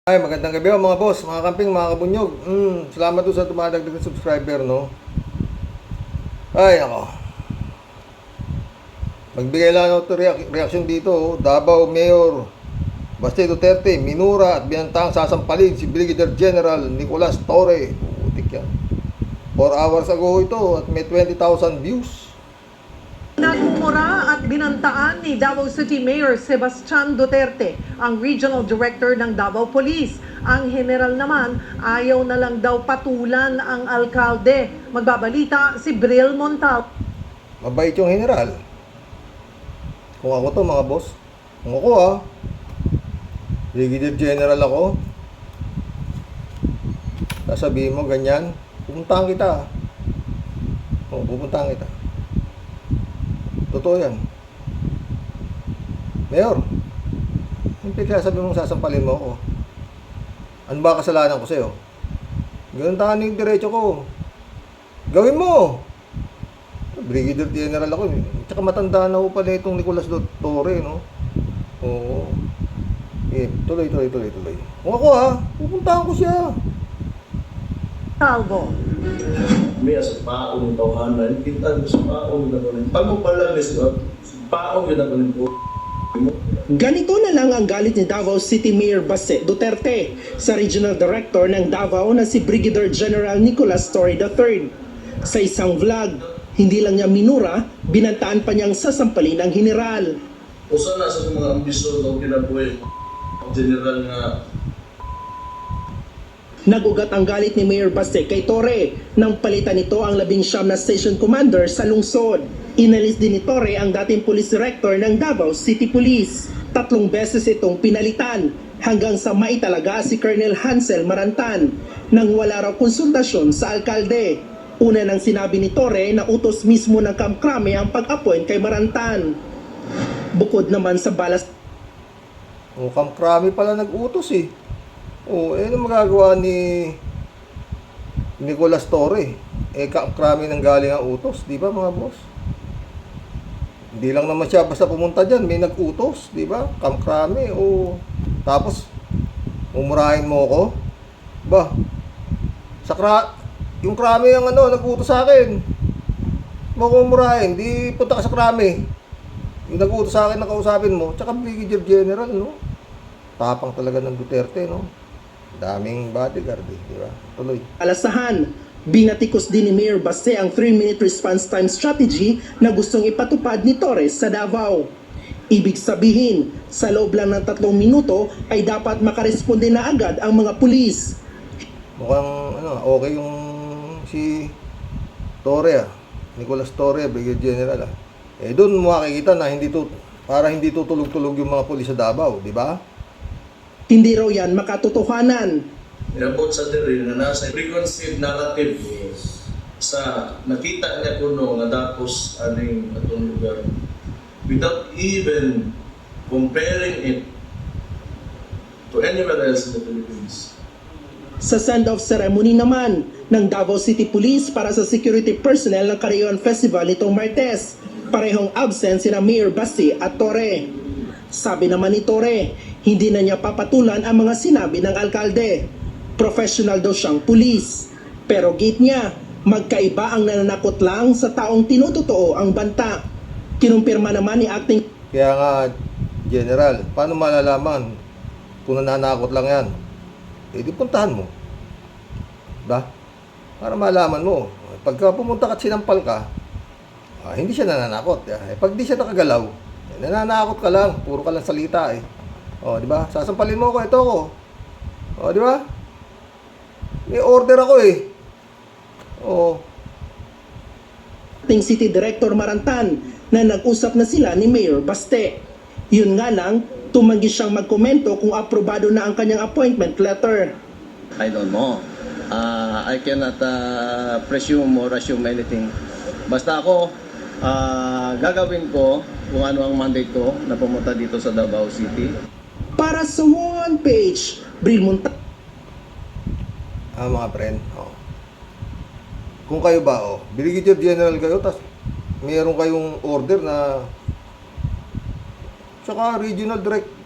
Ay, magandang gabi mga boss, mga kamping, mga kabunyog. Salamat doon sa tumadagdag na subscriber, no? Ay, ako. Magbigay lang ako reaction dito, oh. Davao Mayor Baste Duterte, minura at binantang sasampalin si Brigadier General Nicolas Torre. Putik yan. 4 hours ago ito at may 20,000 views. Nagmura at binantaan ni Davao City Mayor Sebastian Duterte ang Regional Director ng Davao Police. Ang general naman ayaw na lang daw patulan ang alkalde. Magbabalita si Bril Montal. Mabait yung general. Kung ako to mga boss, kung ako Brigadier General ako, sasabihin mo ganyan, pupuntahan kita. Pupuntahan kita. Totoo yan. Mayor, hindi kaya sabi mong sasampalin mo ako. Ano ba kasalanan ko sa'yo? Ganun tahan yung diretso ko. Gawin mo! Brigadier General ako. Tsaka matanda na ko pala itong Nicolas Torre, no? Oo. Tuloy. Kung ako pupuntahan ko siya. Talbo. May sa paong tawanan, kita sa paong na kunin. Pag mo pala sa paong yun na kunin po. Ganito na lang ang galit ni Davao City Mayor Baste Duterte sa Regional Director ng Davao na si Brigadier General Nicolas Torre III. Sa isang vlog, hindi lang niya minura, binantaan pa niyang sasampalin ng general. Usa na sa mga ambisyon ng kinabuhi general nga Nagugat ang galit ni Mayor Baste kay Torre nang palitan nito ang 19 na station commander sa lungsod. Inalis din ni Torre ang dating police director ng Davao City Police. 3 beses itong pinalitan hanggang sa maitalaga si Colonel Hansel Marantan nang wala raw konsultasyon sa alkalde. Una nang sinabi ni Torre na utos mismo ng Camp Crame ang pag-appoint kay Marantan. Bukod naman sa balas Camp Crame pala nag-utos eh. Ano magagawa ni Nicolas Torre? Camp Crame nang galing ang utos, di ba mga boss? Hindi lang naman siya basta pumunta dyan, may nag-utos, di ba? Camp Crame, tapos umurahin mo ako? Ba? Yung Crame ang nag-utos sa akin. Mo umurahin, di punta ka sa Crame. Yung nag-utos sa akin na kausapin mo, tsaka Brigadier General, no? Tapang talaga ng Duterte, no? Daming bodyguard, di ba? Tuloy. alasahan. Binatikos din ni Mayor Baste ang 3-minute response time strategy na gustong ipatupad ni Torres sa Davao. Ibig sabihin, sa loob lang ng 3 minuto ay dapat makaresponde na agad ang mga pulis. Mukhang okay yung si Torre, Nicolas Torre, Brigadier General. Doon mo makikita na para hindi tutulog-tulog yung mga pulis sa Davao, di ba? Hindi raw yan makatotohanan. inabot sa diri na nasa preconceived narrative sa nakita niya kuno nga tapos aning atong lugar without even comparing it to anywhere else in the Philippines. Sa send-off ceremony naman ng Davao City Police para sa security personnel ng Carrion Festival nitong Martes, parehong absent sina Mayor Baste at Torre. Sabi naman ni Torre, hindi na niya papatulan ang mga sinabi ng alkalde. Professional daw siyang pulis. Pero gate niya, magkaiba ang nananakot lang sa taong tinutotoo ang banta. Kinumpirma naman ni Acting Kaya nga, General, paano malalaman kung nananakot lang yan? Di puntahan mo. Ba? Para malaman mo. Pagka pumunta ka at sinampal ka, hindi siya nananakot. Pag di siya nakagalaw, nananakot ka lang. Puro ka lang salita eh. Di ba? Sasampalin mo ako, ito ako. Di ba? May order ako eh. City Director Marantan na nag-usap na sila ni Mayor Baste. Yun nga lang, tumanggi siyang magkomento kung aprobado na ang kanyang appointment letter. I don't know. I cannot presume or assume anything. Basta ako, gagawin ko kung ano ang mandate ko na pumunta dito sa Davao City. Para sa one page, Bril Montal. Mga friend, kung kayo ba, Brigadier General kayo, tas mayroon kayong order na tsaka regional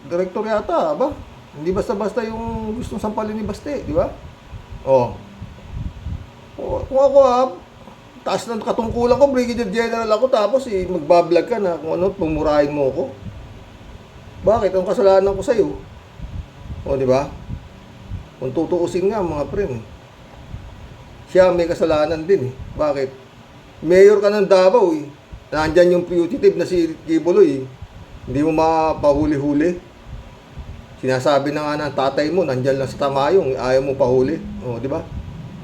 director yata, ba? Hindi basta-basta yung gustong sampalin ni Baste, di ba? Oh. Kung ako taas ng katungkulan ko, Brigadier General ako, tapos magbablog ka na kung ano, pumurahin mo ako. Bakit? Ang kasalanan ko sa'yo. O, di ba? Kung tutuusin nga, mga friend, siya may kasalanan din eh. Bakit? Mayor ka ng Davao eh. Nandyan yung fugitive na si Kibuloy eh. Hindi mo mapahuli-huli. Sinasabi na nga ng tatay mo, nandyan lang sa Tamayong, ayaw mo pahuli. O, di ba?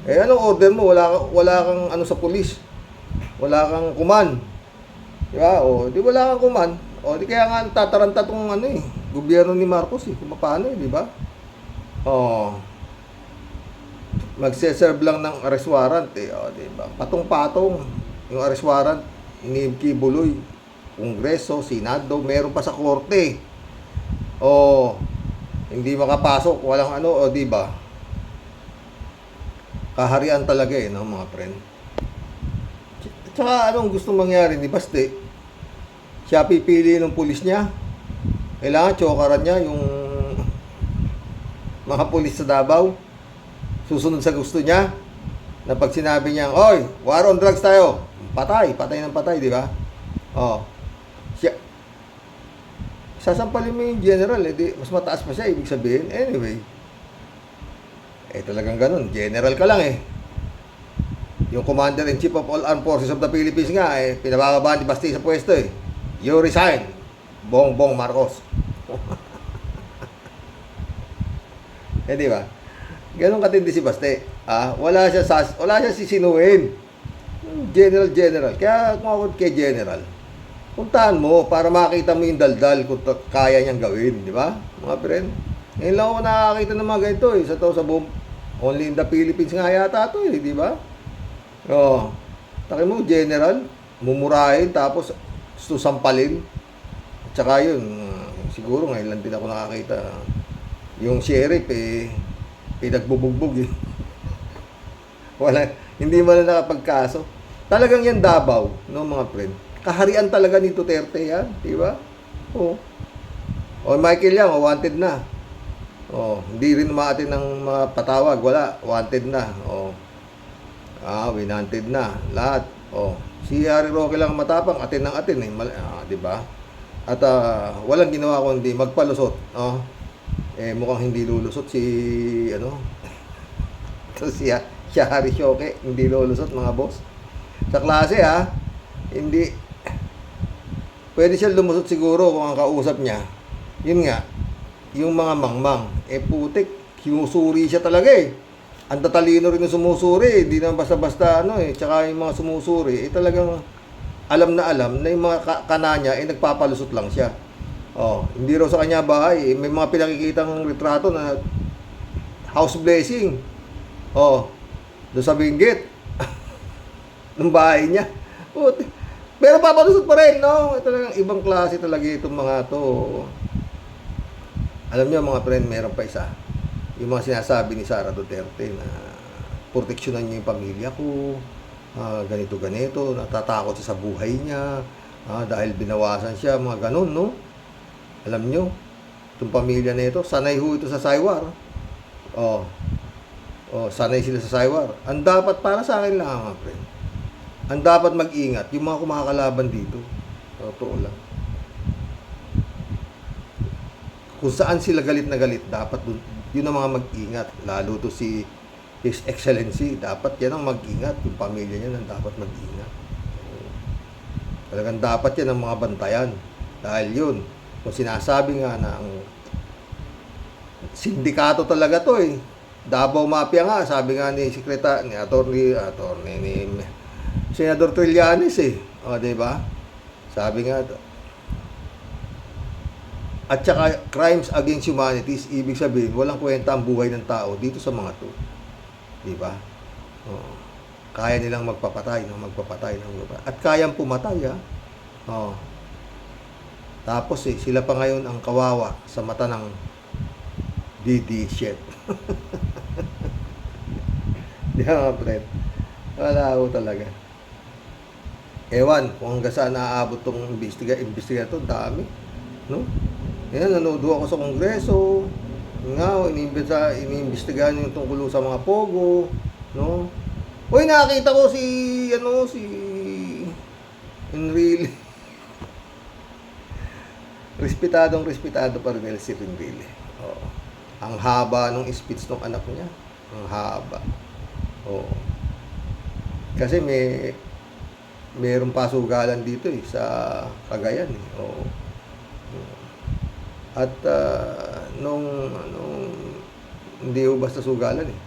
Eh, anong order mo? Wala kang ano sa pulis. Wala kang kuman. Di ba? O, di wala kang kuman. O, di kaya nga tataranta tong ano eh, gobyerno ni Marcos eh. Kung paano eh, di ba? O, magse-serve lang ng arrest warrant eh. O, di ba? Patong-patong yung arrest warrant ni Kibuloy. Kongreso, Senado, meron pa sa korte. O, hindi makapasok, walang ano, o di ba? Kaharian talaga eh, no, mga friend. Tsaka anong gusto mangyari ni Baste? Siya pipili ng pulis niya. Kailangan chokaran niya yung mga pulis sa Davao. Susunod sa gusto niya. Na pag sinabi niya, oy, war on drugs tayo. Patay ng patay, di ba? Oh. Siya, sasampalin mo yung general, eh, di, mas mataas pa siya, ibig sabihin. Anyway, eh talagang ganun, general ka lang eh. Yung Commander-in-Chief of all Armed Forces of the Philippines nga, eh, pinababaan ni Baste sa pwesto eh. You resign, Bongbong Marcos. Eh di ba? Ganun katindi si Baste. Wala siya sisinuhin. General. Kaya kung ako kay General, puntahan mo para makita mo yung daldal kung kaya niyang gawin, di ba? Mga friend. Ngayon lang ako nakakita ng mga ganito eh. Sa buong, only in the Philippines nga yata ito eh, di ba? Oh, taki mo, General, mumurahin, tapos susampalin. At saka yun, siguro ngayon lang din ako nakakita. Yung sheriff eh, pinagbubugbog eh. Hindi man na nakapagkaso. Talagang yan Davao, no mga friend. Kaharian talaga ni Duterte yan, di ba? Oh. O Michael Yang, wanted na. Oh, hindi rin umaatin ng mga patawag, wala, wanted na. Oh. Winanted na lahat. Oh, si Harry Roque lang matapang, atin ng atin eh, di ba? At walang ginawa kundi magpalusot. Oh. Eh mukhang hindi lulusot si si Harry Roque, hindi lulusot mga boss. Sa klase hindi pwede siya lumusot siguro kung ang kausap niya. Yun nga, yung mga mangmang, putik, sinusuri siya talaga eh. Ang tatalino rin yung sumusuri, hindi naman basta-basta tsaka yung mga sumusuri, talagang alam na yung mga kananya, nagpapalusot lang siya. Oh, hindi raw sa kanya bahay, may mga pinakikitang retrato na house blessing. Oh, doon sa Benguet, ng bahay niya. Putik. Pero papalusot pa rin, no? Talagang ibang klase talaga itong mga to. Alam niyo mga friend, meron pa isa. Yung mga sinasabi ni Sara Duterte na proteksyonan niya yung pamilya ko, ganito, natatakot siya sa buhay niya, dahil binawasan siya, mga ganun, no? Alam niyo, itong pamilya na ito, sanay ho ito sa Saywar. Sanay sila sa Saywar. Ang dapat para sa akin lang, mga friend, ang dapat mag-ingat, yung mga kumakalaban dito. Totoo lang. Kung saan sila galit na galit, dapat yun ang mga mag-ingat. Lalo to si His Excellency, dapat yan ang mag-ingat. Yung pamilya niya nang dapat mag-ingat. Talagang dapat yan ang mga bantayan. Dahil yun, kung sinasabi nga na ang sindikato talaga to eh. Davao Mafia nga, sabi nga ni Senador Trillanes eh. O, diba? Sabi nga, at saka crimes against humanities, ibig sabihin, walang kwenta ang buhay ng tao dito sa mga to. Diba? Kaya nilang magpapatay. At kayang pumatay, Tapos sila pa ngayon ang kawawa sa mata ng DD shit. Di ba, friend? Wala ako talaga. Ewan, kung hanggang saan naaabot tong investigator, dami. No? Yan, nanood ako sa Kongreso. Yun nga, iniimbestigahan yung tungkol sa mga pogo, no? Uy, nakakita ko si Enrile. Respetado pa rin si Enrile. Oo. Ang haba ng speech ng anak niya. Ang haba. Oo. Kasi mayroong pasugalan dito sa Cagayan eh. Oo. At nung hindi ho basta sugalan eh.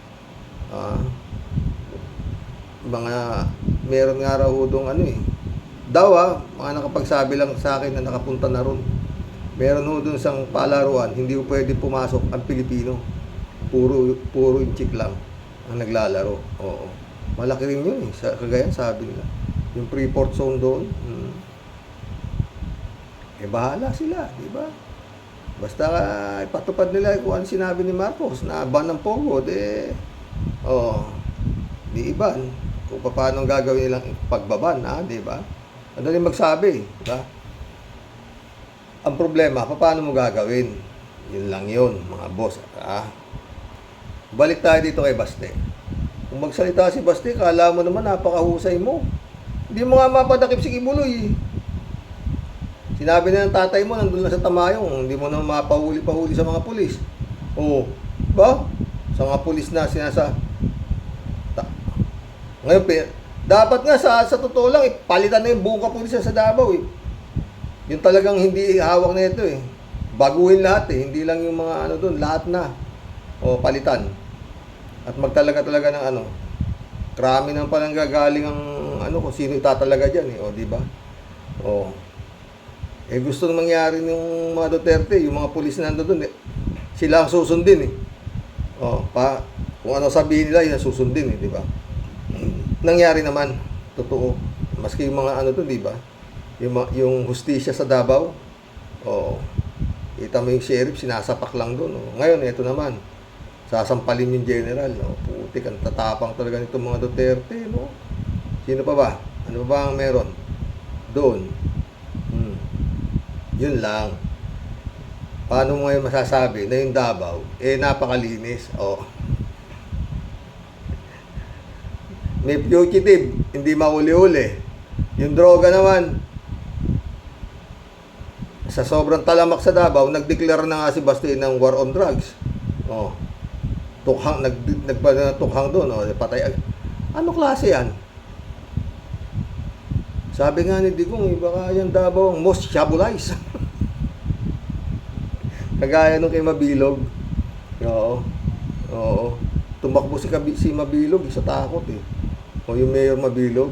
Meron nga raw ho doon mga nakapagsabi lang sa akin na nakapunta na ron. Meron ho doon isang palaruan, hindi ho pwede pumasok ang Pilipino. Puro inchik lang ang naglalaro. Oo. Malaki rin yun eh, sa Cagayan sabi nila. Yung Freeport zone doon. Bahala sila, di ba? Basta ipatupad nila kung ano sinabi ni Marcos na ban ng pogo, di iban. Kung paano gagawin nilang pagbaban, di ba? Madali magsabi, di ba? Ang problema, paano mo gagawin? Yun lang yun, mga boss. Balik tayo dito kay Baste. Kung magsalita si Baste, kala mo naman napakahusay mo. Hindi mo nga mapadakip si Kibuloy. Sinabi na ng tatay mo, nandun na sa Tamayong, hindi mo na mapahuli-pahuli sa mga pulis. Ba? Sa mga pulis na ngayon, dapat nga sa totoo lang, palitan na yung buong kapulisan sa Davao eh. Yung talagang hindi hawak na ito eh. Baguhin lahat eh, hindi lang yung mga doon, lahat na. Palitan. At magtalaga talaga ng krami nang palang gagaling ang kung sino itatalaga dyan eh, di ba? Gusto nang mangyari ng mga Duterte, yung mga pulis na doon sila ang susundin eh. Kung ano sabihin nila, yun ang susundin eh, di ba? Nangyari naman, totoo. Maski yung mga di ba? Yung hustisya sa Davao, kita mo yung sheriff, sinasapak lang doon. Ngayon, ito naman, sasampalin yung general. Putik, ang tatapang talaga nitong mga Duterte, no? Sino pa ba? Ano ba ang meron? Doon. Yun lang. Paano mo ngayon masasabi na yung Davao, napakalinis? May fugitive, hindi mahuli-huli. Yung droga naman, sa sobrang talamak sa Davao, nagdeklara na nga si Baste ng war on drugs. Tukhang doon, patay. Ano klase yan? Sabi nga ni Digong, baka yung Davao ang most shabulize. Kagaya nung kay Mabilog. Oo. Tumakbo si Mabilog, sa takot eh. Yung Mayor Mabilog,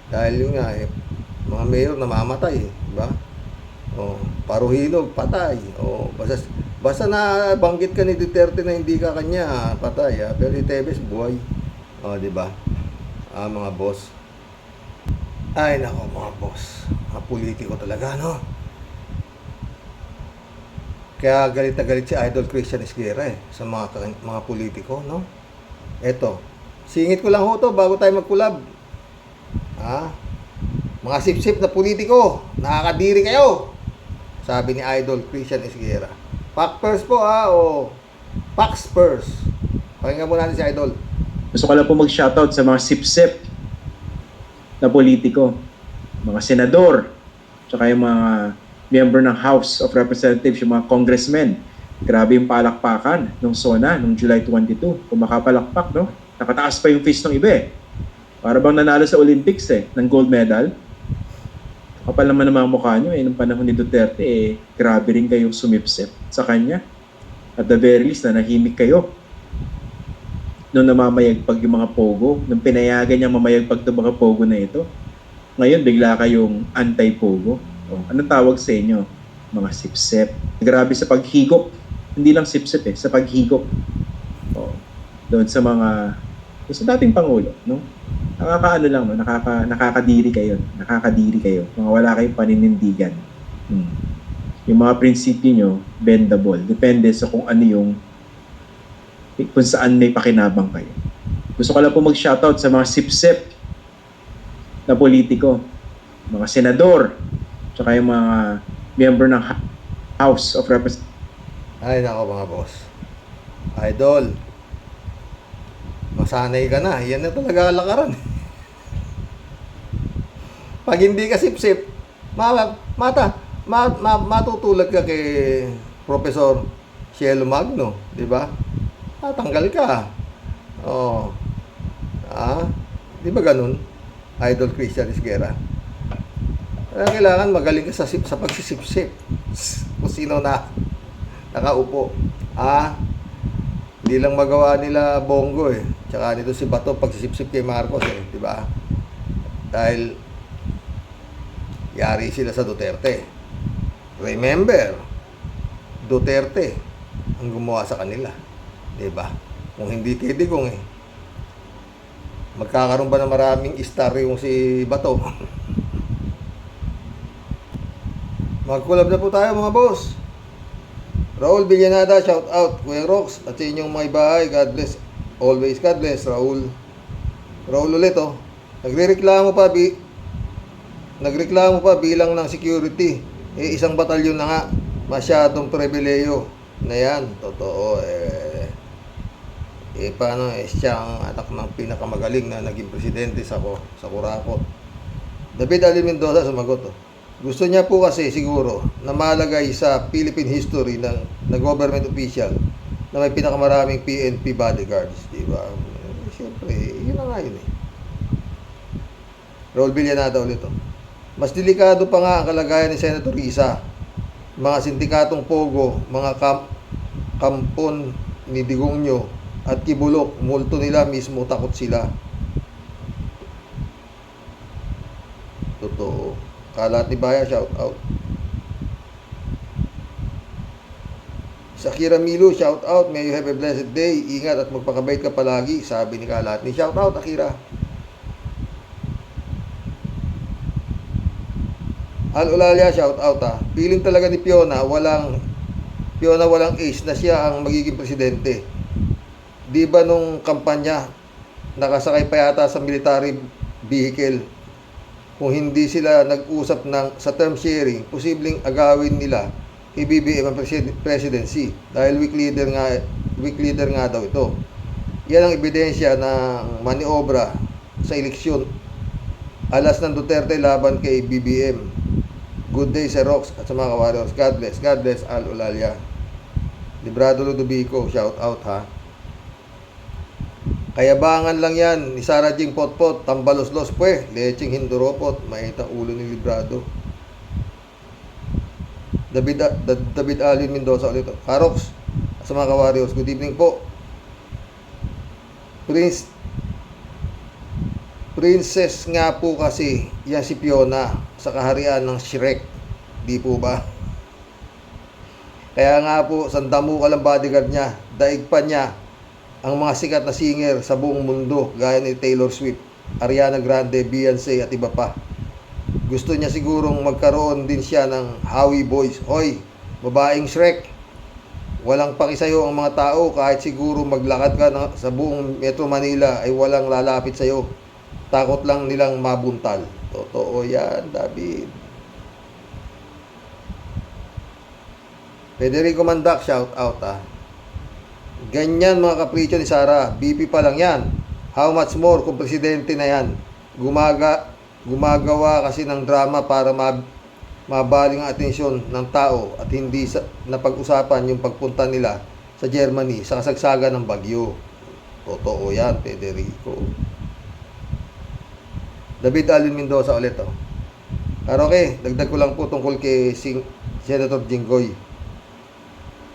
dahil yun nga mga mayor namamatay, diba? Paruhinog, patay. Basta na banggit ka ni Duterte na hindi ka kanya, patay. Pero si Tevez, buhay. Diba? Mga boss. Ay, nako mga boss. Mga politiko talaga, no? Kaya galit na galit si Idol Christian Esguerra sa mga politiko, no? Eto, singit ko lang ho to bago tayo mag-collab. Mga sip-sip na politiko, nakakadiri kayo. Sabi ni Idol Christian Esguerra. Pack first po Pax first. Pakinggan mo natin si Idol. Gusto ko lang po mag-shoutout sa mga sip-sip na politiko, mga senador, tsaka yung mga member ng House of Representatives, yung mga congressmen. Grabe yung palakpakan nung SONA, nung July 22. Kung makapalakpak, no? Nakataas pa yung fist ng iba eh. Para bang nanalo sa Olympics ng gold medal. Kapal naman ng mga mukha nyo nung panahon ni Duterte grabe rin kayong sumipsip sa kanya. At the very least, nahimik kayo. Nung namamayagpag yung mga pogo, nung pinayagan niya mamayagpag yung mga pogo na ito. Ngayon, bigla kayong anti-pogo. Anong tawag sa inyo? Mga sipsip. Grabe sa paghigop. Hindi lang sipsip sa paghigop. Doon sa sa dating Pangulo, no? Nakakaano lang, no? Nakakadiri kayo. Nakakadiri kayo. Mga wala kayong paninindigan. Yung mga prinsipyo nyo, bendable. Depende sa kung ano yung kung saan may pakinabang kayo. Gusto ko lang po mag-shoutout sa mga sip-sip na politiko, mga senador, tsaka yung mga member ng House of Representatives. Ay, nako mga boss. Idol. Masanay ka na. Yan na talaga kalakaran. Pag hindi ka sip-sip, matutulad ka kay Professor Cielo Magno, di ba? Tatanggal ka. Oh. Di ba ganun? Idol Christian Isguera. Kaya kailangan magaling ka sa pagsisip-sip. Kung sino na nakaupo. Hindi lang magawa nila Bongo eh. Tsaka nito si Bato pagsisip-sip kay Marcos eh, di ba? Dahil yari sila sa Duterte. Remember, Duterte ang gumawa sa kanila, di ba? Kung hindi kay Digong eh, magkakaroon ba ng maraming star yung si Bato? Mag-collab na po tayo mga boss. Raul Villanada, shout out. Kuya Rox, at sa inyong mga bahay, God bless. Always God bless, Raul. Raul ulit oh. Nagrereklamo pa bilang ng security. Isang batalyon na nga. Masyadong pribileyo na yan. Totoo paano siya ang anak ng pinakamagaling na naging presidente sa Coraco. David Ali Mendoza sumagot oh. Gusto niya po kasi siguro na malagay sa Philippine history na government official na may pinakamaraming PNP bodyguards, di ba? Siyempre, yun na nga yun eh. Raul Villanada ulit oh. Mas delikado pa nga ang kalagayan ni Senator Risa. Mga sindikatong Pogo, mga kampon ni Digongyo at Kibulok, multo nila mismo, takot sila. Totoo. Kalat ni Baya, shout out. Shakira Milu, shout out. May you have a blessed day. Ingat at magpakabait ka palagi, sabi ni Kalat ni. Shout out, Akira. Al-Ulalia, shout out Feeling talaga ni Fiona walang ace na siya ang magiging presidente. Di ba nung kampanya nakasakay pa yata sa military vehicle? Kung hindi sila nag-usap sa term sharing, posibleng agawin nila kay BBM ang presidency dahil weak leader nga daw ito. Yan ang ebidensya ng maniobra sa eleksyon alas ng Duterte laban kay BBM. Good day sa Rox at sa mga ka-warriors. God bless Al-Ulalia. Librado Ludovico, shout out Kayabangan lang yan ni Sarah Jing Potpot, tambalos-los lecheng hinduropot, mahita ulo ni Librado. David Alin Mendoza ulit. Karox sa mga ka-warriors, good evening po. Princess nga po kasi yan si Fiona sa kaharian ng Shrek. Di po ba? Kaya nga po, sandamu ka lang bodyguard niya. Daig pa niya ang mga sikat na singer sa buong mundo gaya ni Taylor Swift, Ariana Grande, Beyonce at iba pa. Gusto niya sigurong magkaroon din siya ng Howie Boys. Hoy, babaeng Shrek, walang pakisayo ang mga tao kahit siguro maglakad ka sa buong Metro Manila ay walang lalapit sa'yo. Takot lang nilang mabuntal. Totoo yan, David. Federico Mandak, shout out Ganyan mga kapritsyo ni Sara. BP pa lang yan. How much more kung presidente na yan? Gumagawa kasi ng drama para mabaling ang atensyon ng tao at hindi napag-usapan yung pagpunta nila sa Germany sa kasagsagan ng bagyo. Totoo yan, Federico. David Alin Mendoza ulit Karoke, dagdag ko lang po tungkol kay Senator Jinggoy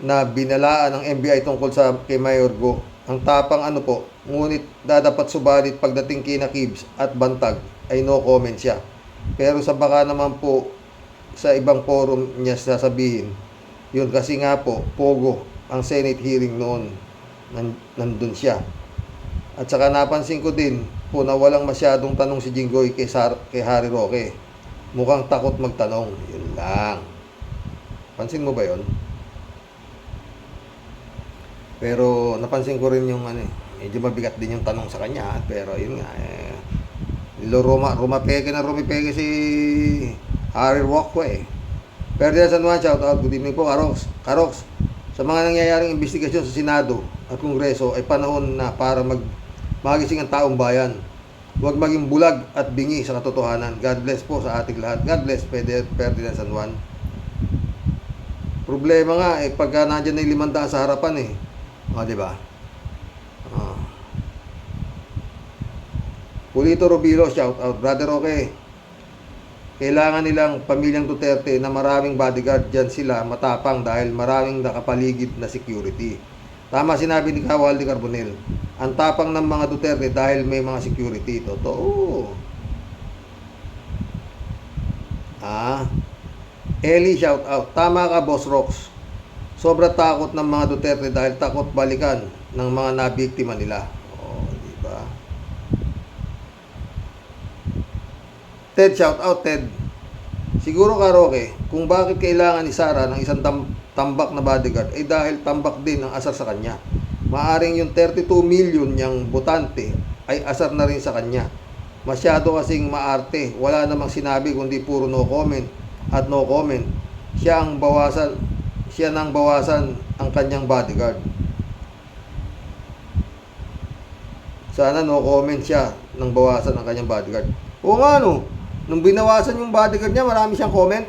na binalaan ng NBI tungkol kay Mayor Go. Ang tapang ngunit dapat subalit pagdating kina Kibs at Bantag ay no comment siya. Pero sa baka naman po sa ibang forum niya sasabihin, yun kasi nga po, Pogo, ang Senate hearing noon, nandun siya. At saka napansin ko din po na walang masyadong tanong si Jinggoy kay Harry Roque. Mukhang takot magtanong. Yun lang. Pansin mo ba yun? Pero napansin ko rin yung medyo mabigat din yung tanong sa kanya. Pero yun nga rumapeke si Harry Roque Pero San Juan, shout out. Good evening po, Karox. sa mga nangyayaring investigasyon sa Senado at Kongreso ay panahon na para magising ang taong bayan. Huwag maging bulag at bingi sa katotohanan. God bless po sa ating lahat. God bless, Ferdinand San Juan. Problema nga, pagka nandiyan na yung 500 sa harapan di ba? Pulito Rubilo, shout out. Brother, okay. Kailangan nilang pamilyang Duterte na maraming bodyguard dyan sila matapang dahil maraming nakapaligid na security. Tama sinabi ni Kawal de Carbonell. Ang tapang ng mga Duterte dahil may mga security. Totoo. Eli, shout out. Tama ka, Boss Rox. Sobra takot ng mga Duterte dahil takot balikan ng mga nabiktima nila. Di ba? Ted, shout out, Ted. Siguro ka, Roque, kung bakit kailangan ni Sara ng isang tambak na bodyguard ay dahil tambak din ang asar sa kanya. Maaring yung 32 million niyang botante ay asar na rin sa kanya. Masyado kasing maarte. Wala namang sinabi kundi puro no comment at no comment. Siya nang bawasan ang kanyang bodyguard. Sana no comment siya nang bawasan ang kanyang bodyguard. Oo nga nung binawasan yung bodyguard niya, marami siyang comment.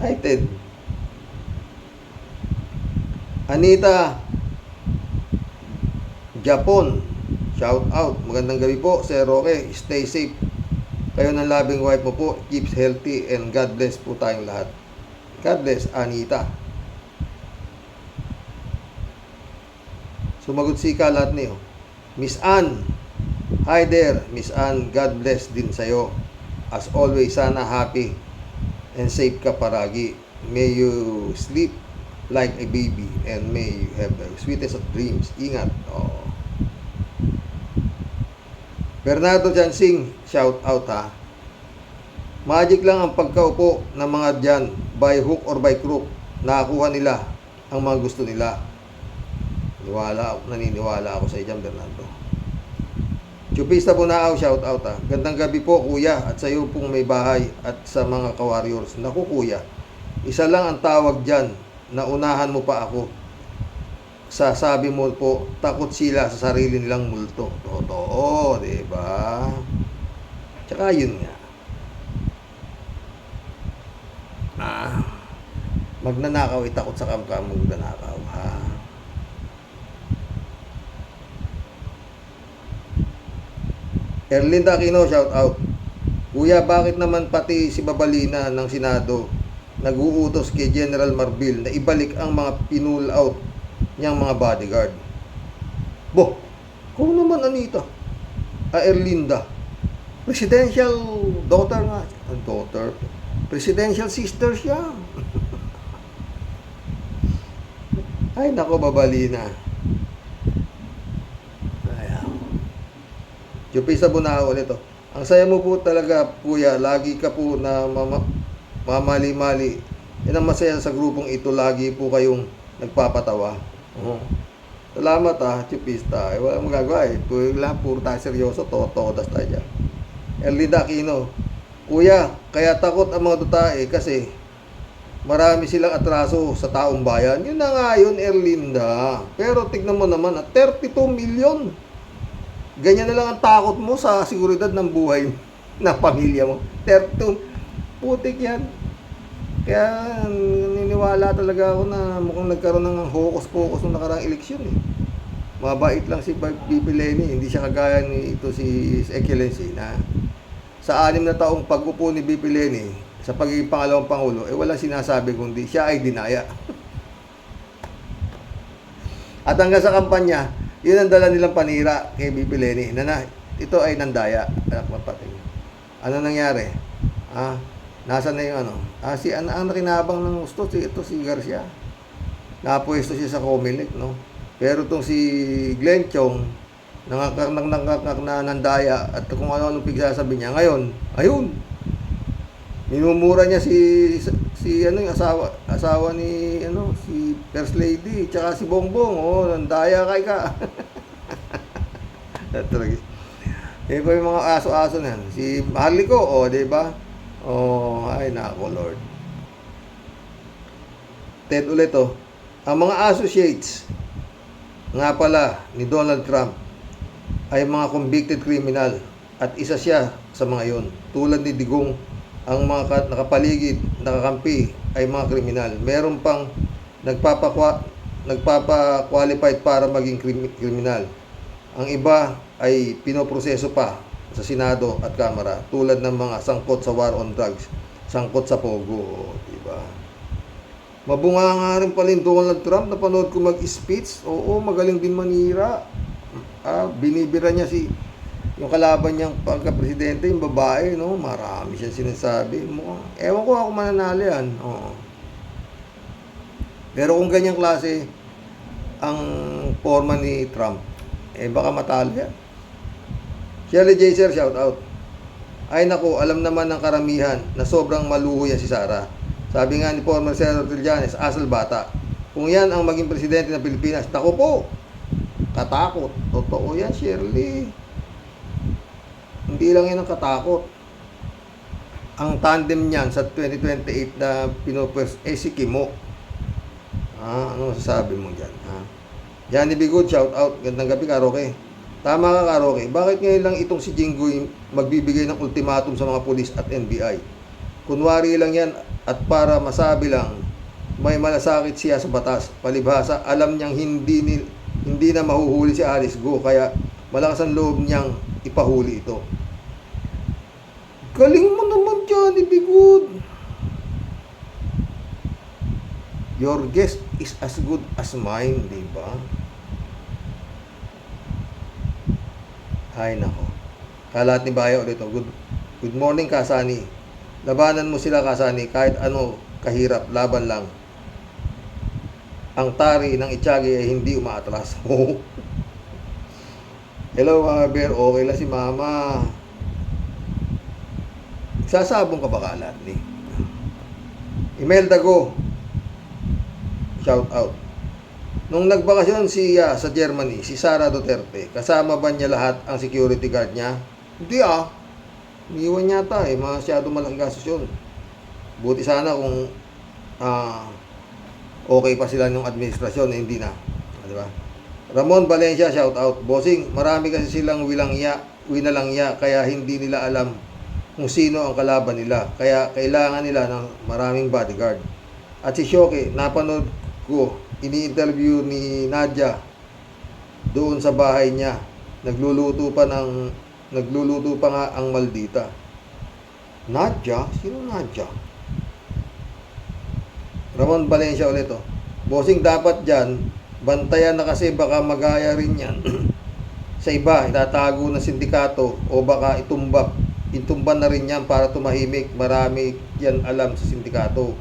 Ay, Ted. Anita Japon, shout out. Magandang gabi po, Sir Roque. Stay safe. Kayo ng loving wife mo po. Keeps healthy and God bless po tayong lahat. God bless, Anita. Sumagot si Ika lahat niyo. Miss Ann. Hi there, Miss Ann. God bless din sa'yo. As always, sana happy and safe ka paragi. May you sleep like a baby and may you have the sweetest of dreams. Ingat. Bernardo Jansing, shout out ha. Magic lang ang pagkaupo ng mga dyan, by hook or by crook. Nakakuha nila ang mga gusto nila. Naniniwala ako sa iyan, Bernardo. Chupista Bunao, shout out ha. Gandang gabi po, kuya, at sa iyo pong may bahay at sa mga ka-warriors. Naku, kuya, isa lang ang tawag dyan, naunahan mo pa ako. Sasabi mo po, takot sila sa sarili nilang multo. Totoo, diba? Tsaka yun nga. Magnanakaw, takot sa kamkam magnanakaw, ha? Erlinda Aquino, shout out. Kuya, bakit naman pati si Babalina ng Senado nag-uutos kay General Marbil na ibalik ang mga pinull out niyang mga bodyguard? Kung naman Anita, Erlinda, presidential daughter nga. Presidential sister siya. Ay, nako, Babalina. Chupisa Bunao ulit. Ang saya mo po talaga, kuya. Lagi ka po na mamali-mali. Yan ang masaya sa grupong ito. Lagi po kayong nagpapatawa. Salamat Chupista. Walang magagawa puro tayo seryoso. Todas tayo dyan. Erlinda Aquino. Kuya, kaya takot ang mga dutae kasi marami silang atraso sa taong bayan. Yun na nga yun, Erlinda. Pero tignan mo naman, 32 million. Ganyan na lang ang takot mo sa seguridad ng buhay ng pamilya mo. 32. Putik yan. Kaya niniwala talaga ako na mukhang nagkaroon ng hokus-pokus nung nakaraang eleksyon Mabait lang si BP Leni. Hindi siya kagaya ni si Excellency na sa 6 na taong pag-upo ni BP Leni sa pagiging pangalawang pangulo, walang sinasabi kundi siya ay dinaya. At hanggang sa kampanya, yun ang dala nilang panira kay BP Leni na ito ay nandaya. Anak mapatay. Ano nangyari? Nasaan na yung ang nakinabang ng gusto si Garcia. Napwesto siya sa Comelec, Pero itong si Glenn Chong nangakak na nandaya at kung ano pigsasabi niya ngayon, ayun. Minumura niya si yung asawa ni si First Lady tsaka si Bongbong. Nandaya kay ka. Pa yung mga aso-aso na yan. Si Harlico, di ba? Ay nako, Lord. Ted ulit oh. Ang mga associates nga pala ni Donald Trump ay mga convicted criminal at isa siya sa mga yon. Tulad ni Digong, ang mga nakapaligid, nakakampi ay mga kriminal. Meron pang nagpapa-qualified para maging kriminal. Ang iba ay pinoproseso pa sa Senado at Kamara, tulad ng mga sangkot sa war on drugs, sangkot sa Pogo, diba? Mabunga nga rin pala yung Donald Trump, napanood ko mag-speech. Oo, magaling din manira. Binibira niya yung kalaban niyang pagka-presidente, yung babae, no? Marami siya sinasabi. Ewan ko ako mananalo yan. Oo. Pero kung ganyang klase ang forma ni Trump, baka matalo yan. Shirley J. Sir, shout out. Ay naku, alam naman ng karamihan na sobrang maluho yan si Sara. Sabi nga ni former Senator Trillanes, asal bata. Kung yan ang maging presidente ng Pilipinas, naku po, katakot. Totoo yan, Shirley. Hindi lang yan ang katakot. Ang tandem niyan sa 2028 na pinopers, si Kimo. Ano sasabi mo dyan? Johnny B. Good, shout out. Gandang gabi, Karoke. Tama ka, Karoke. Bakit ngayon lang itong si Jinggoy magbibigay ng ultimatum sa mga pulis at NBI? Kunwari lang yan at para masabi lang may malasakit siya sa batas. Palibhasa, alam niyang hindi na mahuhuli si Alice Go, kaya malakas ang loob niyang ipahuli ito. Galing mo naman, Johnny B. Good. Your guess is as good as mine, di ba? Ay nako. Kalat ni Bayo ulit. Good morning, Kasani. Labanan mo sila, Kasani, kahit ano kahirap, laban lang. Ang tari ng Itiagi ay hindi umaatras. Hello, mga bear. Okay lang si Mama. Sasabong ka ba, Kalat ni? Imelda Go. Shout out. Nung nagbakasyon siya sa Germany, si Sara Duterte, kasama ba niya lahat ang security guard niya? Hindi Iniwan yata masyado malaking gastos yun. Buti sana kung okay pa sila nung administrasyon, hindi na. Diba? Ramon Valencia, shout out. Bossing, marami kasi silang winalangya, kaya hindi nila alam kung sino ang kalaban nila. Kaya kailangan nila ng maraming bodyguard. At si Shoki, napanood ko, ini-interview ni Nadia doon sa bahay niya. Nagluluto pa nga ang maldita. Nadia? Sino Nadia? Ramon Valencia ulit Bossing, dapat dyan, bantayan na kasi baka magaya rin yan. Sa iba, itatago ng sindikato o baka itumban na rin yan para tumahimik. Marami yan alam sa sindikato.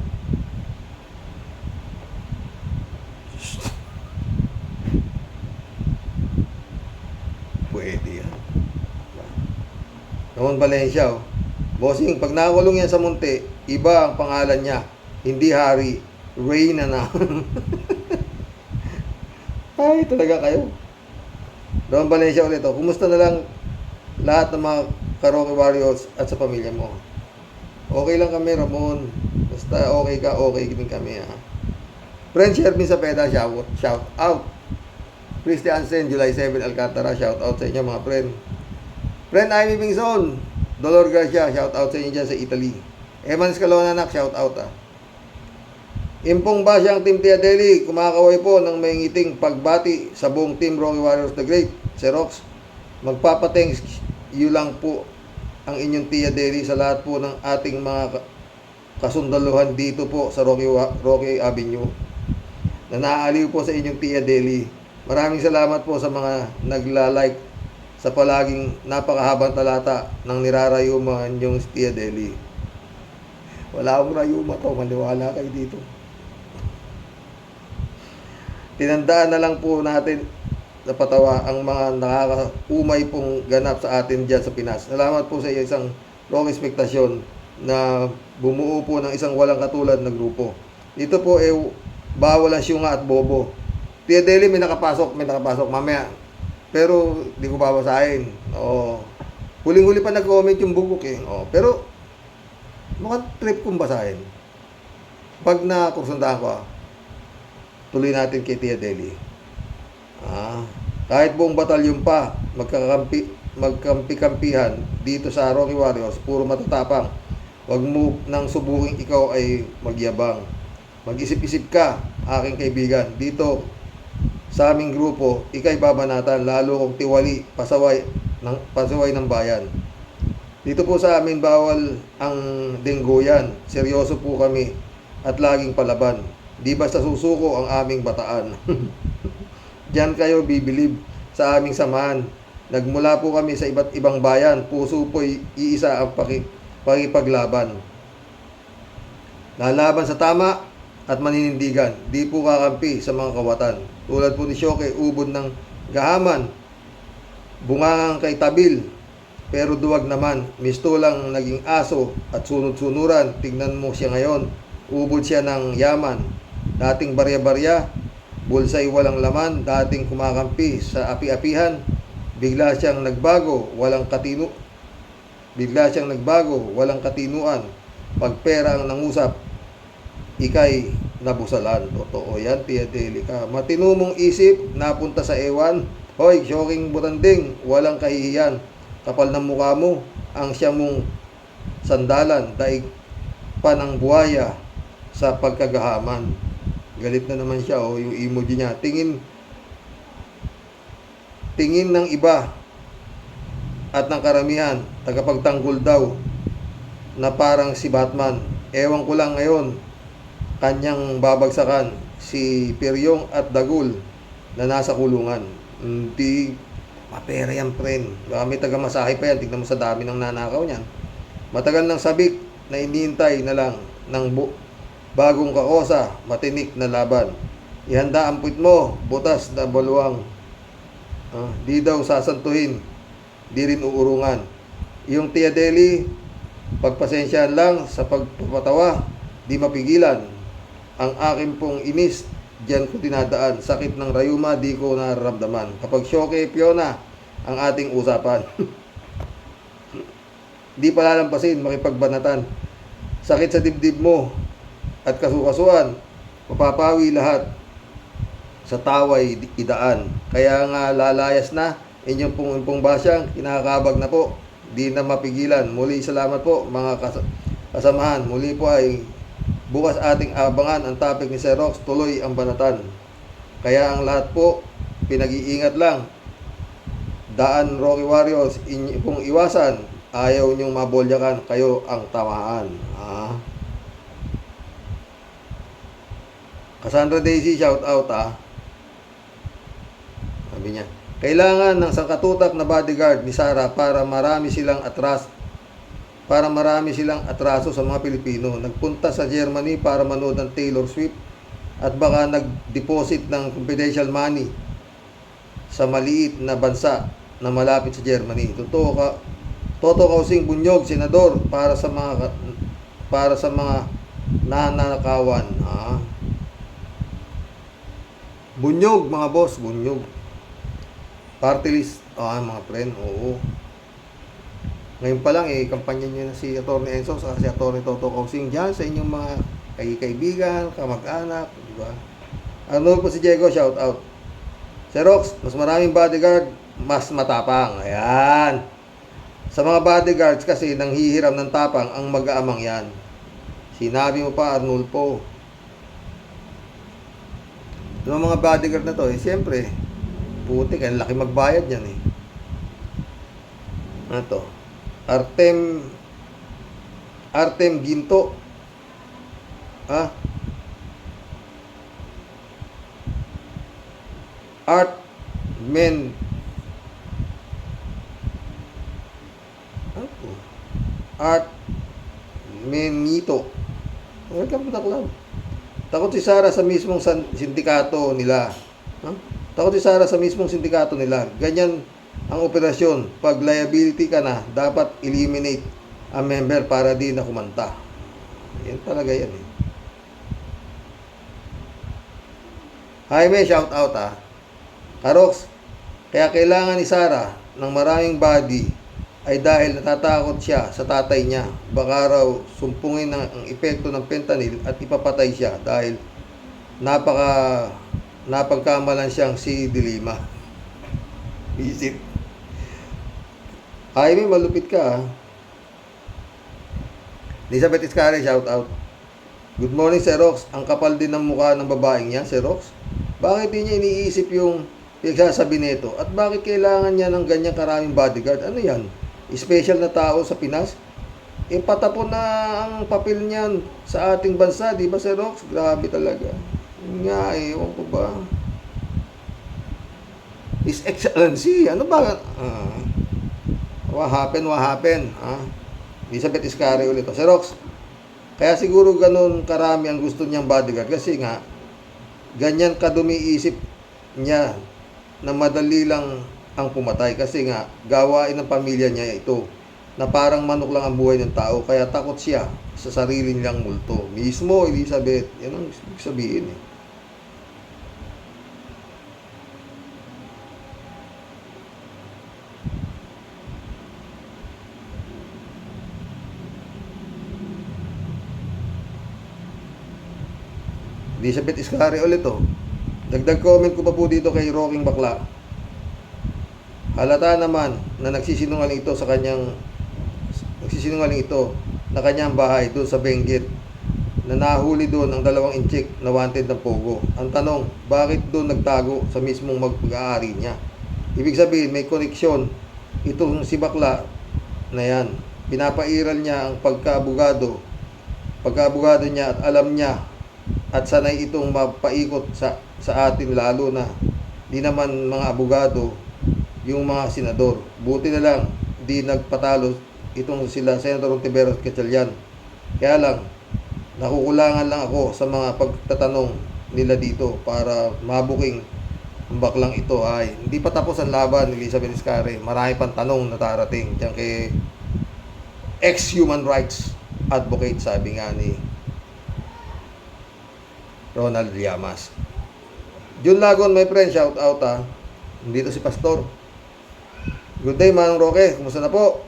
Pwede yan. Ramon Valencia Bossing, pag nakulong yan sa munti, iba ang pangalan niya. Hindi Hari, Reyna na. Ay, talaga kayo. Ramon Valencia ulit Kumusta na lang lahat ng mga Karoke Warriors at sa pamilya mo? Okay lang kami, Ramon. Basta okay ka, okay din kami, Friend Shervin Sapeda, shout out. Christy Ansen, July 7, Alcantara, shout out sa inyo, mga friend. Friend Amy Bingson, Dolor Garcia, shout out sa inyo dyan sa Italy. Eman Scalonanak, shout out Impong Basyang Team Tia Deli, kumakaway po ng may ngiting pagbati sa buong Team Rocky Warriors the Great. Xerox, magpapatengs you lang po ang inyong Tia Deli sa lahat po ng ating mga kasundaluhan dito po sa Rocky Avenue. Na naaaliw po sa inyong Tia Deli. Maraming salamat po sa mga nagla-like sa palaging napakahabang talata ng nirarayuman yung Tia Deli. Wala akong rayuma maniwala kayo dito. Tinandaan na lang po natin sa patawa ang mga nakakaumay pong ganap sa atin dyan sa Pinas. Salamat po sa isang Rocky Expectation na bumuo po ng isang walang katulad na grupo. Dito po bawal ang syunga at bobo. Tia Deli, may nakapasok mamaya. Pero di ko babasahin. Huling-huli pa nag-comment yung bugok Pero mukhang trip kong basahin. Pag nakursandaan ko tuloy natin kay Tia Deli. Kahit buong batalyon pa, magkampi-kampihan dito sa Rocky Warriors, puro matatapang. Huwag mo nang subuking ikaw ay magyabang. Mag-isip-isip ka, aking kaibigan. Dito sa aming grupo, ikay babanatan, lalo kung tiwali, pasaway ng bayan. Dito po sa amin, bawal ang denggoyan. Seryoso po kami at laging palaban. Di basta susuko ang aming bataan. Diyan kayo bibilib sa aming samahan. Nagmula po kami sa iba't ibang bayan. Puso po'y iisa ang pakipaglaban. Lalaban sa tama at maninindigan. Di po kakampi sa mga kawatan. Tulad po ni Shoke, ubod ng gahaman. Bungangang kay tabil. Pero duwag naman. Misto lang naging aso at sunod-sunuran. Tignan mo siya ngayon. Ubod siya ng yaman. Dating barya-barya. Bulsay walang laman. Dating kumakampi sa api-apihan. Bigla siyang nagbago. Walang katinuan. Pag pera ang nangusap, ikay nabusalan. Totoo yan, Tia Deli ka. Matino mong isip, napunta sa ewan. Hoy, Shoking Butanding, walang kahihiyan. Kapal ng mukha mo, ang siya mong sandalan, daig pa ng buhaya sa pagkagahaman. Galit na naman siya, yung emoji niya. Tingin ng iba at ng karamihan, tagapagtanggol daw na parang si Batman. Ewan ko lang ngayon, kanyang babagsakan si Piryong at Dagul na nasa kulungan. Hindi mapera yan, friend. Baka may taga-masahe pa yan. Tignan mo sa dami ng nanakaw niyan. Matagal ng sabik na inihintay na lang ng bagong kakosa, matinik na laban. Ihanda ang puwit mo, butas na baluang. Di daw sasantuhin, di rin uurungan. Yung Tia Deli, pagpasensyahan lang sa pagpapatawa, di mapigilan. Ang akin pong inis, diyan ko dinadaan. Sakit ng rayuma, di ko nararamdaman. Kapag Shoke, Fiona, ang ating usapan. Di palalampasin, makipagbanatan. Sakit sa dibdib mo at kasukasuan, mapapawi lahat sa taway idaan. Kaya nga lalayas na inyong pong basyang, kinakabag na po, di na mapigilan. Muli salamat po mga kasamahan. Muli po ay bukas ating abangan ang topic ni Sir Rox, tuloy ang banatan. Kaya ang lahat po, pinag-iingat lang. Daan Rocky Warriors, inyo pong iwasan. Ayaw nyong mabolyakan, kayo ang tamaan. Cassandra Daisy, shout out Sabi niya, kailangan ng sangkatutak na bodyguard ni Sara para marami silang atraso sa mga Pilipino. Nagpunta sa Germany para manood ng Taylor Swift at baka nag-deposit ng confidential money sa maliit na bansa na malapit sa Germany. Toto Kausing Bunyog, senador, para sa mga nanakawan. Bunyog, mga boss, Bunyog. Party list, mga friend, oo. Ngayon pa lang, kampanya niyo na si Atty. Enzo sa si Atty. Toto Kausing dyan sa inyong mga kaibigan, kamag-anak, di ba? Ano po si Diego, shout out. Sir Rox, mas maraming bodyguard, mas matapang. Ayan. Sa mga bodyguards kasi nanghihiram ng tapang ang mag-aamang yan. Sinabi mo pa, Arnulfo. Yung mga bodyguard na to, siyempre, putik, ang laki magbayad yan Ano to? Artem Ginto. Art Menito. Welcome to the club. Takot si Sara sa mismong sindikato nila. Takot si Sara sa mismong sindikato nila. Ganyan ang operasyon. Pag liability ka na, dapat eliminate ang member para di na kumanta. Yan talaga yan Jaime, shout out Karox, kaya kailangan ni Sara ng maraming body ay dahil natatakot siya sa tatay niya. Baka raw sumpungin ang epekto ng fentanyl at ipapatay siya dahil napagkamalan siyang si Dilima. Isip. Ay, malupit ka, ha? Elizabeth Iscari, shout out. Good morning, Sir Rox. Ang kapal din ng mukha ng babaeng yan, Sir Rox. Bakit di niya iniisip yung pinagsasabi nito? At bakit kailangan niya ng ganyang karaming bodyguard? Ano yan? Special na tao sa Pinas? Patapon na ang papel niyan sa ating bansa, di ba, Sir Rox? Grabe talaga. Yun nga, ewan ko ba? His Excellency, ano ba? What happened? Elizabeth Iscari ulit. Sir Rox, kaya siguro ganun karami ang gusto niyang bodyguard kasi nga ganyan kadumi isip niya na madali lang ang pumatay kasi nga gawain ng pamilya niya ito na parang manok lang ang buhay ng tao kaya takot siya sa sarili niyang multo. Mismo, Elizabeth, yan ang ibig sabihin eh. Elizabeth Iscari ulit oh. Dagdag comment ko pa po dito kay Rocking Bakla. Halata naman na nagsisinungaling ito na kanyang bahay doon sa Benguet na nahuli doon ang 2 inchik na wanted ng Pogo. Ang tanong, bakit doon nagtago sa mismong mag-aari niya? Ibig sabihin may koneksyon itong si Bakla na yan. Pinapairal niya ang pagkaabogado niya at alam niya at sanay itong mapaikot sa atin lalo na di naman mga abogado yung mga senador. Buti na lang di nagpatalo itong sila Senator Ontiveros at Gatchalian. Kaya lang nakukulangan lang ako sa mga pagtatanong nila dito para mabuking ang baklang ito ay hindi pa tapos ang laban ni Elizabeth Iscari. Marami pang tanong na darating diyan kay ex-human rights advocate, sabi nga ni Ronald Llamas. Jun Lagon, my friend, shout out ha. Dito si Pastor. Good day, Manong Roque. Kumusta na po?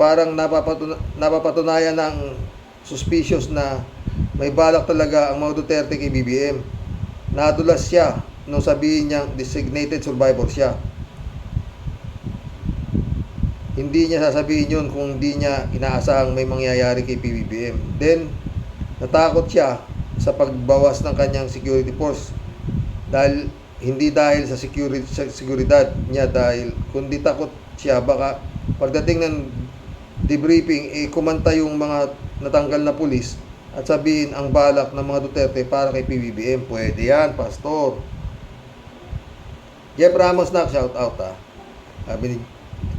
Parang napapatunayan ng suspicious na may balak talaga ang mga Duterte kay BBM. Nadulas siya nung sabihin niyang designated survivor siya. Hindi niya sasabihin yun kung hindi niya inaasahang may mangyayari kay PBBM. Then, natakot siya sa pagbawas ng kanyang security force hindi dahil sa seguridad niya kundi takot siya baka pagdating ng debriefing kumanta yung mga natanggal na pulis at sabihin ang balak ng mga Duterte para kay PBBM. Pwede yan, Pastor. Jeff Ramos na shout out ha. Sabi ni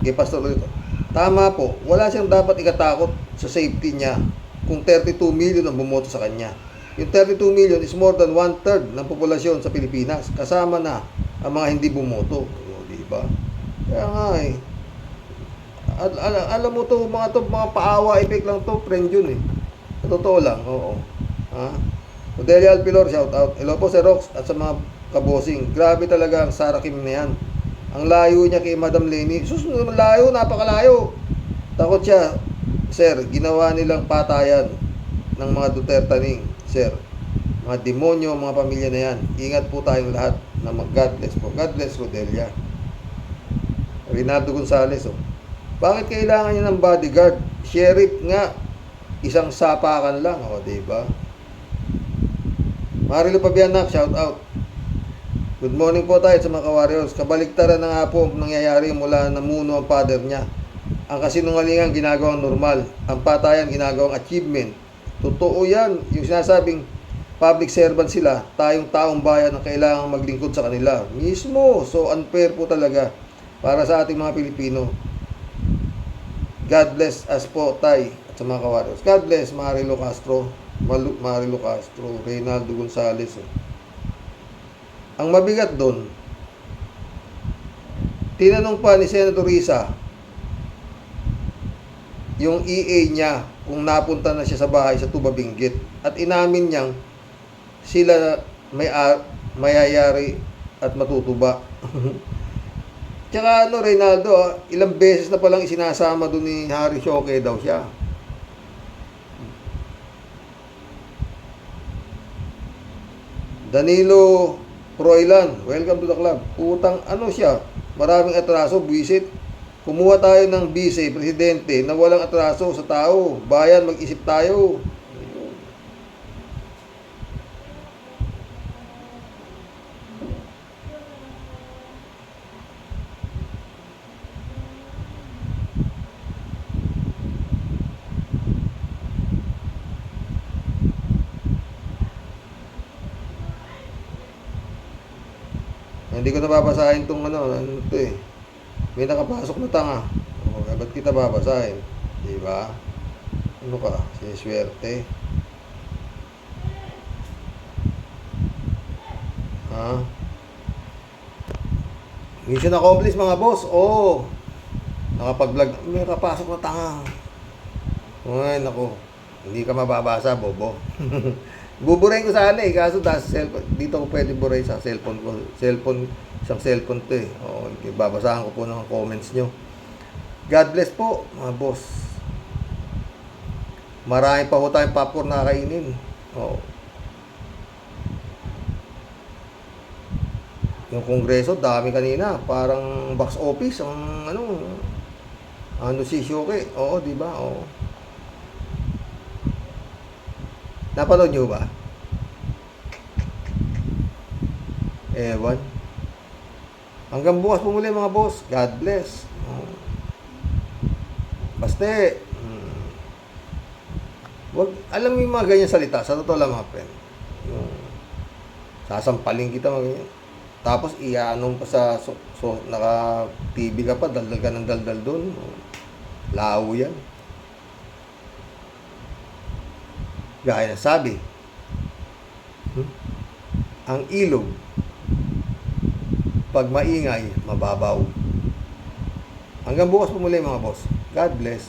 kay Pastor ulit, tama po, wala siyang dapat ikatakot sa safety niya kung 32 million ang bumoto sa kanya. Yung 32 million is more than 1/3 ng populasyon sa Pilipinas. Kasama na ang mga hindi bumoto. Diba? Kaya nga eh. Alam mo to, mga paawa effect lang to, friend yun eh. Totoo lang, oo. Ha? Odelia Alpilor, shout out. Hello po Sir Rox at sa mga kabosing. Grabe talaga ang Sara Kim na yan. Ang layo niya kay Madam Lenny. Layo, napakalayo. Takot siya. Sir, ginawa nilang patayan ng mga Dutertaning. Sir, mga demonyo, mga pamilya na yan. Ingat po tayong lahat na God bless po. God bless Rodelia. Rinaldo Gonzales, oh. Bakit kailangan niya ng bodyguard? Sheriff nga. Isang sapakan lang, oh, diba? Marilo Pabianak, shout out. Good morning po tayo sa mga ka-warriors. Kabaliktaran na nga po ang nangyayari mula namuno ang father niya. Ang kasinungalingan ginagawang normal. Ang patayan ginagawang achievement. Totoo yan. Yung sinasabing public servant sila, tayong taong bayan ang kailangang maglingkod sa kanila. Mismo. So unfair po talaga para sa ating mga Pilipino. God bless us po tayo at sa mga ka-warriors. God bless Marilo Castro. Reynaldo Gonzales. Ang mabigat doon, tinanong pa ni Senator Risa yung EA niya kung napunta na siya sa bahay sa Tuba Benguet at inamin niyang sila mayayari at matutuba. Tsaka Reynaldo, ilang beses na palang isinasama doon ni Harry Roque daw siya. Danilo Proilan, welcome to the club. Putang ano siya, maraming atraso, buwisit. Kumuha tayo ng vice presidente na walang atraso sa tao. Bayan, mag-isip tayo. Hindi ko nababasahin tong ano to eh. May nakapasok na tanga. O, ba't kita babasahin? Di ba? Ano ka? Siniswerte. Ha? Mission accomplished mga boss. Oo. Nakapag-vlog. May nakapasok na tanga. Ay, naku. Hindi ka mababasa, bobo. Buburahin ko sana eh, kaso cellphone, dito ko pwede burahin sa cellphone ko. Isang cellphone to eh. O, babasahan ko po ng comments nyo. God bless po, mga boss. Marami pa po tayong popcorn na kainin. O. Yung kongreso, dami kanina. Parang box office. Ang ano si Shoke. Oo, di ba? Oo. Napanood nyo ba? Ewan. Hanggang bukas po muli mga boss. God bless. Baste. Wag, alam mo yung mga ganyan salita. Sa totoo lang mga friend. Yung sasampalin kita mga ganyan. Tapos ianong pa sa naka-TV ka pa. Daldal ka ng daldal doon. Lao yan. Gaya na sabi, ang ilog, pag maingay, mababaw. Hanggang bukas po muli mga boss. God bless.